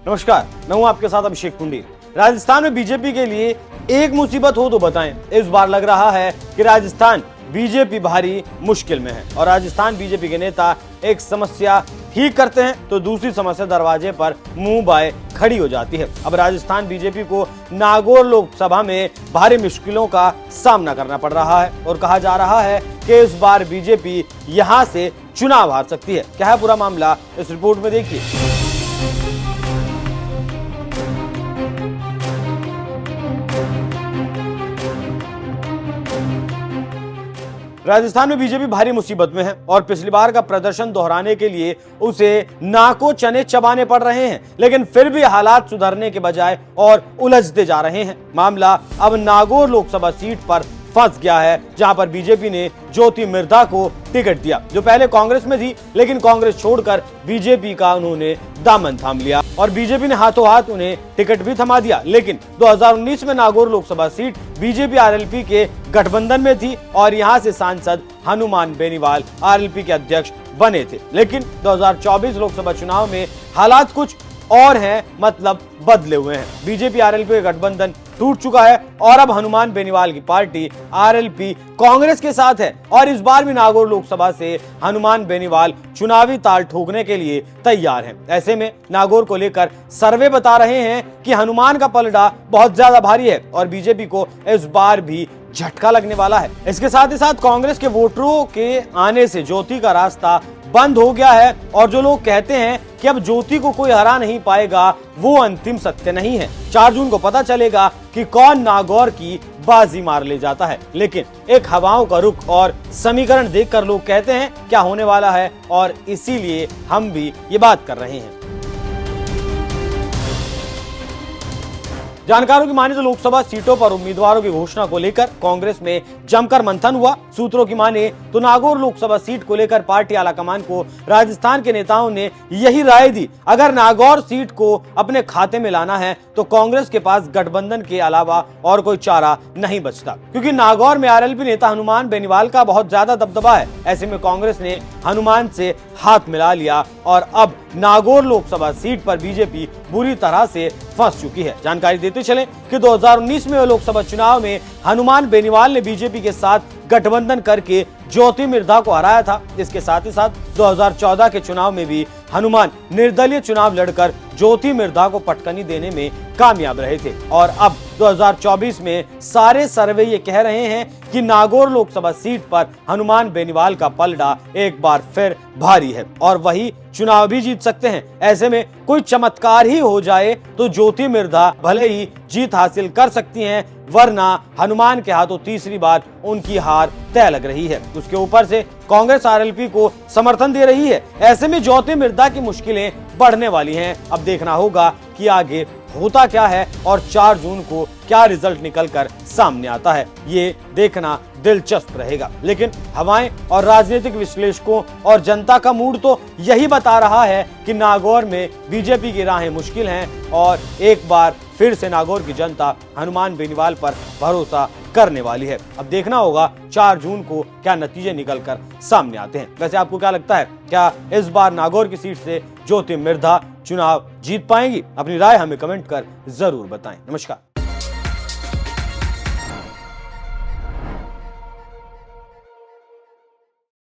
नमस्कार, मैं हूं आपके साथ अभिषेक कुंडी। राजस्थान में बीजेपी के लिए एक मुसीबत हो तो बताएं। इस बार लग रहा है कि राजस्थान बीजेपी भारी मुश्किल में है और राजस्थान बीजेपी के नेता एक समस्या ठीक करते हैं तो दूसरी समस्या दरवाजे पर मुंह बाए खड़ी हो जाती है। अब राजस्थान बीजेपी को नागौर लोकसभा में भारी मुश्किलों का सामना करना पड़ रहा है और कहा जा रहा है कि इस बार बीजेपी यहां से चुनाव हार सकती है। क्या है पूरा मामला, इस रिपोर्ट में देखिए। राजस्थान में बीजेपी भारी मुसीबत में है और पिछली बार का प्रदर्शन दोहराने के लिए उसे नाको चने चबाने पड़ रहे हैं, लेकिन फिर भी हालात सुधरने के बजाय और उलझते जा रहे हैं। मामला अब नागौर लोकसभा सीट पर फंस गया है, जहां पर बीजेपी ने ज्योति मिर्धा को टिकट दिया, जो पहले कांग्रेस में थी, लेकिन कांग्रेस छोड़कर बीजेपी का उन्होंने दामन थाम लिया और बीजेपी ने हाथों हाथ उन्हें टिकट भी थमा दिया। लेकिन 2019 में Nagaur Lok Sabha seat BJP RLP के गठबंधन में थी और यहां से सांसद हनुमान बेनीवाल आरएलपी के अध्यक्ष बने थे। लेकिन 2024 लोकसभा चुनाव में हालात कुछ और हैं, मतलब बदले हुए हैं। बीजेपी आरएलपी का गठबंधन टूट चुका है और अब हनुमान बेनीवाल की पार्टी आरएलपी कांग्रेस के साथ है और इस बार भी नागौर लोकसभा से हनुमान बेनीवाल चुनावी ताल ठोकने के लिए तैयार हैं। ऐसे में नागौर को लेकर सर्वे बता रहे हैं कि हनुमान का पलड़ा बहुत ज्यादा भारी है और बीजेपी को इस बार भी झटका लगने वाला है। इसके साथ ही साथ कांग्रेस के वोटरों के आने से ज्योति का रास्ता बंद हो गया है और जो लोग कहते हैं कि अब ज्योति को कोई हरा नहीं पाएगा, वो अंतिम सत्य नहीं है। 4 जून को पता चलेगा कि कौन नागौर की बाजी मार ले जाता है। लेकिन एक हवाओं का रुख और समीकरण देखकर लोग कहते हैं क्या होने वाला है और इसीलिए हम भी ये बात कर रहे हैं। जानकारों की माने तो लोकसभा सीटों पर उम्मीदवारों की घोषणा को लेकर कांग्रेस में जमकर मंथन हुआ। सूत्रों की माने तो नागौर लोकसभा सीट को लेकर पार्टी आलाकमान को राजस्थान के नेताओं ने यही राय दी, अगर नागौर सीट को अपने खाते में लाना है तो कांग्रेस के पास गठबंधन के अलावा और कोई चारा नहीं बचता, क्योंकि नागौर में आरएलपी नेता हनुमान बेनीवाल का बहुत ज्यादा दबदबा है। ऐसे में कांग्रेस ने हनुमान से हाथ मिला लिया और अब नागौर लोकसभा सीट पर बीजेपी बुरी तरह से फंस चुकी है। जानकारी देते चलें कि 2019 में लोकसभा चुनाव में हनुमान बेनीवाल ने बीजेपी के साथ गठबंधन करके ज्योति मिर्धा को हराया था। इसके साथ ही साथ 2014 के चुनाव में भी हनुमान निर्दलीय चुनाव लड़कर ज्योति मिर्धा को पटकनी देने में कामयाब रहे थे और अब 2024 में सारे सर्वे ये कह रहे हैं कि नागौर लोकसभा सीट पर हनुमान बेनीवाल का पलड़ा एक बार फिर भारी है और वही चुनाव भी जीत सकते हैं। ऐसे में कोई चमत्कार ही हो जाए तो ज्योति मिर्धा भले ही जीत हासिल कर सकती हैं, वरना हनुमान के हाथों तीसरी बार उनकी हार तय लग रही है। उसके ऊपर से कांग्रेस आरएलपी को समर्थन दे रही है। ऐसे में ज्योति मिर्धा की मुश्किलें बढ़ने वाली हैं। अब देखना होगा कि आगे होता क्या है और 4 जून को क्या रिजल्ट निकलकर सामने आता है, ये देखना दिलचस्प रहेगा। लेकिन हवाएं और राजनीतिक विश्लेषकों और जनता का मूड तो यही बता रहा है कि नागौर में बीजेपी की राहें मुश्किल हैं और एक बार फिर से नागौर की जनता हनुमान बेनीवाल पर भरोसा करने वाली है। अब देखना होगा 4 जून को क्या नतीजे निकलकर सामने आते हैं। वैसे आपको क्या लगता है, क्या इस बार नागौर की सीट से ज्योति मिर्धा चुनाव जीत पाएंगी? अपनी राय हमें कमेंट कर जरूर बताएं। नमस्कार।